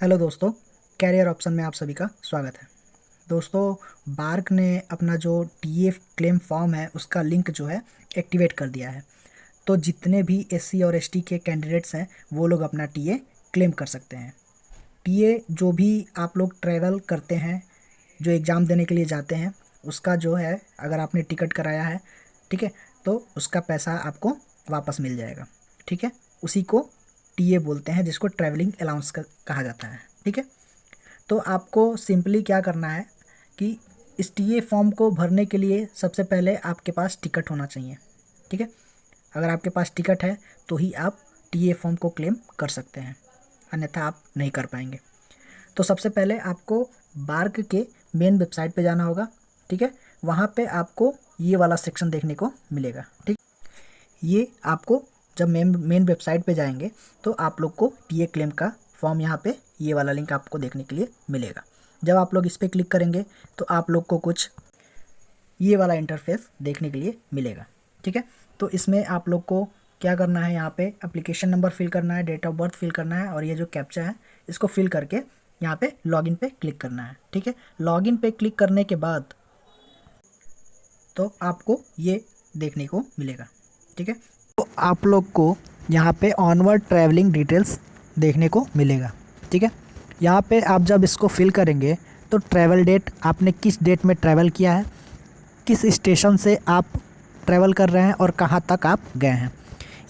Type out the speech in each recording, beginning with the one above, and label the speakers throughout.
Speaker 1: Hello दोस्तों, career option में आप सभी का स्वागत है। दोस्तों, बार्क ने अपना जो टीए क्लेम फॉर्म है उसका लिंक जो है एक्टिवेट कर दिया है। तो जितने भी एससी और एसटी के कैंडिडेट्स हैं वो लोग अपना टीए क्लेम कर सकते हैं। टीए जो भी आप लोग ट्रैवल करते हैं, जो एग्ज़ाम देने के लिए जाते हैं, उसका जो है अगर आपने टिकट कराया है, ठीक है, तो उसका पैसा आपको वापस मिल जाएगा। ठीक है, उसी को टीए बोलते हैं, जिसको ट्रैवलिंग अलाउंस कहा जाता है। ठीक है, तो आपको सिंपली क्या करना है कि इस टीए फॉर्म को भरने के लिए सबसे पहले आपके पास टिकट होना चाहिए। ठीक है, अगर आपके पास टिकट है तो ही आप टीए फॉर्म को क्लेम कर सकते हैं, अन्यथा आप नहीं कर पाएंगे। तो सबसे पहले आपको बार्क के मेन वेबसाइट पे जाना होगा। ठीक है, वहाँ पे आपको ये वाला सेक्शन देखने को मिलेगा। ठीक, ये आपको जब मेन वेबसाइट पे जाएंगे तो आप लोग को टीए क्लेम का फॉर्म यहाँ पे ये वाला लिंक आपको देखने के लिए मिलेगा। जब आप लोग इस पर क्लिक करेंगे तो आप लोग को कुछ ये वाला इंटरफेस देखने के लिए मिलेगा। ठीक है, तो इसमें आप लोग को क्या करना है, यहाँ पे एप्लीकेशन नंबर फिल करना है, डेट ऑफ बर्थ फिल करना है, और ये जो कैप्चा है इसको फिल करके यहाँ पे लॉगिन पे क्लिक करना है। ठीक है, लॉगिन पे क्लिक करने के बाद तो आपको ये देखने को मिलेगा। ठीक है, तो आप लोग को यहाँ पे ऑनवर्ड ट्रैवलिंग डिटेल्स देखने को मिलेगा। ठीक है, यहाँ पे आप जब इसको फिल करेंगे तो ट्रैवल डेट, आपने किस डेट में ट्रैवल किया है, किस स्टेशन से आप ट्रैवल कर रहे हैं और कहाँ तक आप गए हैं।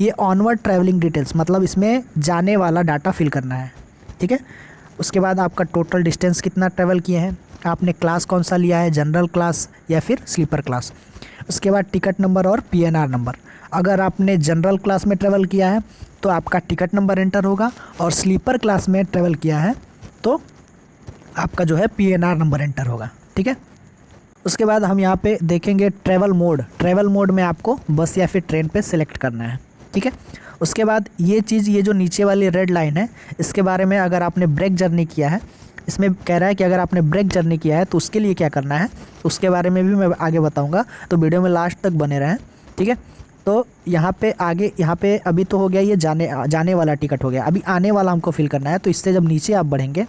Speaker 1: ये ऑनवर्ड ट्रैवलिंग डिटेल्स मतलब इसमें जाने वाला डाटा फिल करना है। ठीक है, उसके बाद आपका टोटल डिस्टेंस कितना ट्रैवल किए हैं, आपने क्लास कौन सा लिया है, जनरल क्लास या फिर स्लीपर क्लास। उसके बाद टिकट नंबर और पीएनआर नंबर। अगर आपने जनरल क्लास में ट्रैवल किया है तो आपका टिकट नंबर एंटर होगा, और स्लीपर क्लास में ट्रैवल किया है तो आपका जो है पीएनआर नंबर एंटर होगा। ठीक है, उसके बाद हम यहाँ पे देखेंगे ट्रैवल मोड। ट्रैवल मोड में आपको बस या फिर ट्रेन पे सिलेक्ट करना है। ठीक है, उसके बाद ये चीज़, ये जो नीचे वाली रेड लाइन है, इसके बारे में अगर आपने ब्रेक जर्नी किया है, इसमें कह रहा है कि अगर आपने ब्रेक जर्नी किया है तो उसके लिए क्या करना है, उसके बारे में भी मैं आगे बताऊँगा, तो वीडियो में लास्ट तक बने रहें। ठीक है, तो यहाँ पे आगे, यहाँ पे अभी तो हो गया ये जाने वाला टिकट हो गया, अभी आने वाला हमको फिल करना है। तो इससे जब नीचे आप बढ़ेंगे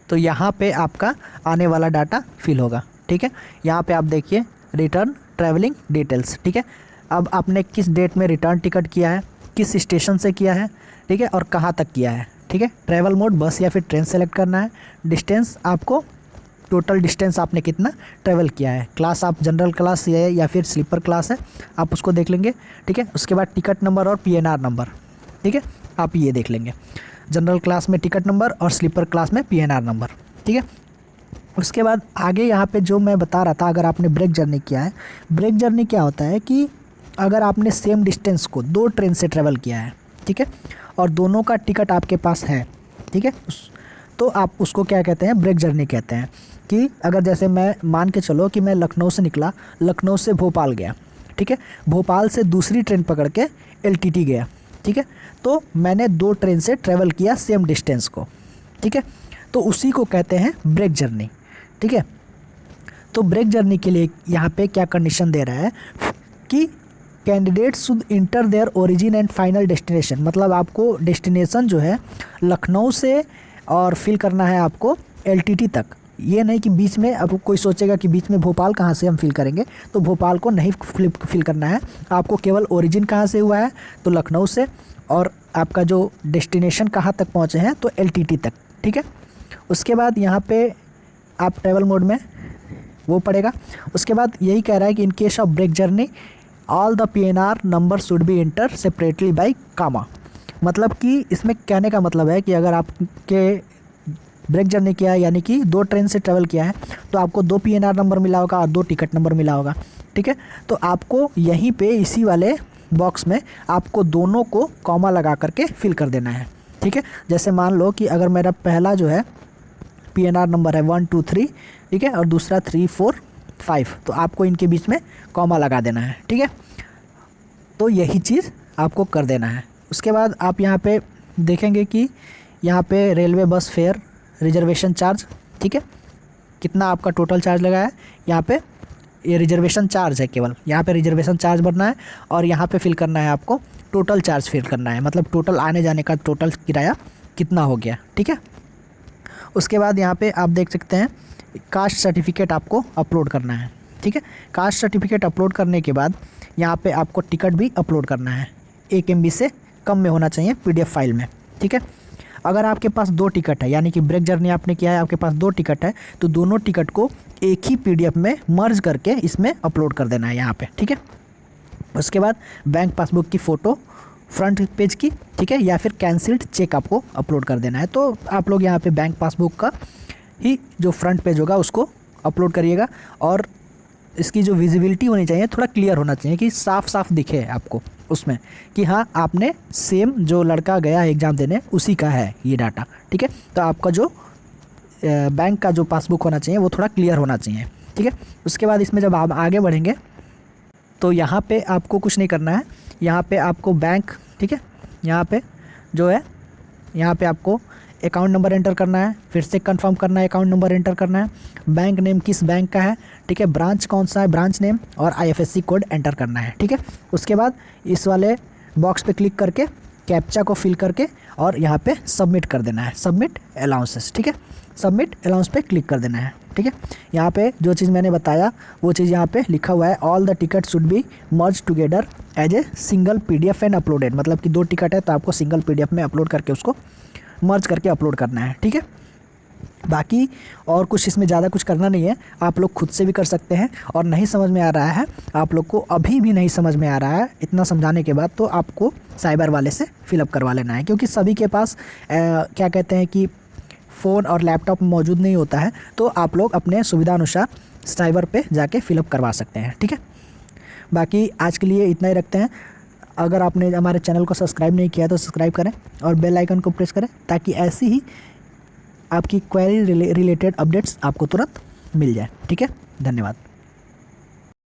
Speaker 1: तो यहाँ पे आपका आने वाला डाटा फिल होगा। ठीक है, यहाँ पे आप देखिए रिटर्न ट्रैवलिंग डिटेल्स। ठीक है, अब आपने किस डेट में रिटर्न टिकट किया है, किस स्टेशन से किया है, ठीक है, और कहाँ तक किया है। ठीक है, ट्रैवल मोड बस या फिर ट्रेन सेलेक्ट करना है। डिस्टेंस, आपको टोटल डिस्टेंस आपने कितना ट्रैवल किया है, क्लास आप जनरल क्लास है या फिर स्लीपर क्लास है, आप उसको देख लेंगे। ठीक है, उसके बाद टिकट नंबर और पीएनआर नंबर। ठीक है, आप ये देख लेंगे, जनरल क्लास में टिकट नंबर और स्लीपर क्लास में पीएनआर नंबर। ठीक है, उसके बाद आगे यहाँ पे जो मैं बता रहा था, अगर आपने ब्रेक जर्नी किया है, ब्रेक जर्नी क्या होता है कि अगर आपने सेम डिस्टेंस को 2 ट्रेन से ट्रैवल किया है, ठीक है, और दोनों का टिकट आपके पास है, ठीक है, तो आप उसको क्या कहते हैं, ब्रेक जर्नी कहते हैं। कि अगर जैसे मैं मान के चलो कि मैं लखनऊ से निकला, लखनऊ से भोपाल गया, ठीक है, भोपाल से दूसरी ट्रेन पकड़ के एलटीटी गया, ठीक है, तो मैंने 2 ट्रेन से ट्रैवल किया सेम डिस्टेंस को। ठीक है, तो उसी को कहते हैं ब्रेक जर्नी। ठीक है, तो ब्रेक जर्नी के लिए यहाँ पे क्या कंडीशन दे रहा है कि candidate should enter their origin and final destination, मतलब आपको डेस्टिनेशन जो है लखनऊ से और फिल करना है आपको एलटीटी तक। ये नहीं कि बीच में, अब कोई सोचेगा कि बीच में भोपाल कहाँ से हम फिल करेंगे, तो भोपाल को नहीं फिल करना है आपको, केवल ओरिजिन कहाँ से हुआ है तो लखनऊ से, और आपका जो डेस्टिनेशन कहाँ तक पहुँचे हैं तो एलटीटी तक। ठीक है, उसके बाद यहाँ पे आप ट्रैवल मोड में वो पड़ेगा। उसके बाद यही कह रहा है कि in case of break journey all the PNR number should be enter separately by comma. मतलब कि इसमें कहने का मतलब है कि अगर आपके ब्रेक जर्नी किया है, यानी कि 2 ट्रेन से ट्रैवल किया है, तो आपको 2 पीएनआर नंबर मिला होगा और 2 टिकट नंबर मिला होगा। ठीक है, तो आपको यहीं पे इसी वाले बॉक्स में आपको दोनों को कॉमा लगा करके फिल कर देना है। ठीक है, जैसे मान लो कि अगर मेरा पहला जो है पीएनआर नंबर है 1 2 3, ठीक है, और दूसरा 3 4 5, तो आपको इनके बीच में कॉमा लगा देना है। ठीक है, तो यही चीज़ आपको कर देना है। उसके बाद आप यहाँ पे देखेंगे कि यहाँ पे railway bus fair reservation charge, ठीक है, कितना आपका टोटल चार्ज लगा है, यहाँ पे ये रिजर्वेशन चार्ज है, केवल यहाँ पे रिजर्वेशन चार्ज भरना है, और यहाँ पे फिल करना है आपको टोटल चार्ज फिल करना है, मतलब टोटल आने जाने का टोटल किराया कितना हो गया, ठीक है। उसके बाद यहाँ पे आप देख सकते हैं कास्ट सर्टिफिकेट आपको अपलोड करना है, ठीक है। कास्ट सर्टिफिकेट अपलोड करने के बाद यहाँ पे आपको टिकट भी अपलोड करना है, 1 MB से कम में होना चाहिए PDF फाइल में, ठीक है। अगर आपके पास 2 टिकट है, यानी कि ब्रेक जर्नी आपने किया है, आपके पास 2 टिकट है, तो दोनों टिकट को एक ही PDF में मर्ज करके इसमें अपलोड कर देना है यहाँ पे, ठीक है। उसके बाद बैंक पासबुक की फ़ोटो फ्रंट पेज की, ठीक है, या फिर कैंसिल्ड चेक आपको अपलोड कर देना है। तो आप लोग यहाँ पे बैंक पासबुक का ही जो फ्रंट पेज होगा उसको अपलोड करिएगा, और इसकी जो विजिबिलिटी होनी चाहिए थोड़ा क्लियर होना चाहिए कि साफ साफ दिखे आपको उसमें कि हाँ आपने सेम जो लड़का गया है एग्ज़ाम देने उसी का है ये डाटा, ठीक है। तो आपका जो बैंक का जो पासबुक होना चाहिए वो थोड़ा क्लियर होना चाहिए, ठीक है। उसके बाद इसमें जब आप आगे बढ़ेंगे तो यहाँ पे आपको कुछ नहीं करना है, यहाँ पे आपको बैंक, ठीक है, यहाँ पे जो है यहाँ पे आपको अकाउंट नंबर एंटर करना है, फिर से कंफर्म करना है, अकाउंट नंबर एंटर करना है, बैंक नेम किस बैंक का है, ठीक है, ब्रांच कौन सा है, ब्रांच नेम, और IFSC कोड एंटर करना है, ठीक है। उसके बाद इस वाले बॉक्स पे क्लिक करके कैप्चा को फिल करके और यहाँ पे सबमिट कर देना है, सबमिट अलाउंसेस, ठीक है। सबमिट अलाउंस पे क्लिक कर देना है, ठीक है। यहाँ पे जो चीज़ मैंने बताया वो चीज़ यहाँ पे लिखा हुआ है, all the ticket should be merge together as a single PDF and uploaded, मतलब कि 2 टिकट है तो आपको सिंगल PDF में अपलोड करके उसको मर्ज करके अपलोड करना है, ठीक है। बाकी और कुछ इसमें ज़्यादा कुछ करना नहीं है, आप लोग खुद से भी कर सकते हैं। और नहीं समझ में आ रहा है, आप लोग को अभी भी नहीं समझ में आ रहा है इतना समझाने के बाद, तो आपको साइबर वाले से फिलअप करवा लेना है, क्योंकि सभी के पास क्या कहते हैं कि फ़ोन और लैपटॉप मौजूद नहीं होता है, तो आप लोग अपने सुविधा अनुसार साइबर पे जाके फिलअप करवा सकते हैं, ठीक है। बाकी आज के लिए इतना ही रखते हैं। अगर आपने हमारे चैनल को सब्सक्राइब नहीं किया तो सब्सक्राइब करें और बेल आइकन को प्रेस करें, ताकि ऐसी ही आपकी क्वेरी रिलेटेड अपडेट्स आपको तुरंत मिल जाए, ठीक है। धन्यवाद।